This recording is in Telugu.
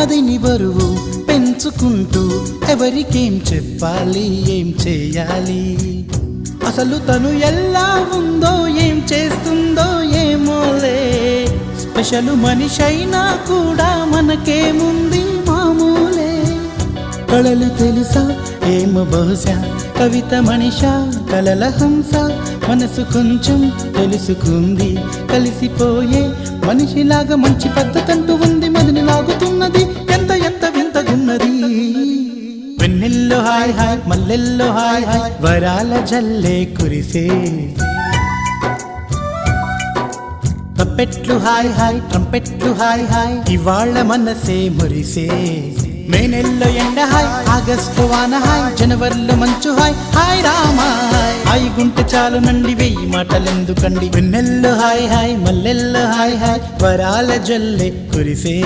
మదిని బరువు పెంచుకుంటూ ఎవరికేం చెప్పాలి ఏం చేయాలి అసలు తను ఎలా ఉందో ఏం చేస్తుందో ఏమోలే స్పెషల్ మనిషైనా కూడా మనకేముంది మామూలే కళలు తెలుసా ఏమో బహుశా కవిత మనిషా కలల హంస మనసు కొంచెం తెలుసుకుంది కలిసిపోయే మనిషిలాగా మంచి పద్ధతంటూ ఉంది మదిని లాగుతున్నది ఎంత ఎంత వింతగున్నది వెన్నెల్లో హాయ్ హాయ్ మల్లెల్లో హాయ్ హాయ్ వరాల జల్లే కురిసే తప్పెట్లు హాయ్ హాయ్ ట్రంపెట్లు హాయ్ హాయ్ ఇవాళ్ళ మనసే మురిసే మే నెలలో ఎండ హాయ్ ఆగస్టు వాన హాయ్ జనవరిలో మంచు హాయ్ హాయ్ రామా హాయ్ గుంటె చాలు నండి వెయ్యి మాటలెందుకండి వెన్నెల్లో హాయ్ హాయ్ మల్లెల్లో హాయ్ హాయ్ వరాల జల్లె కురిసే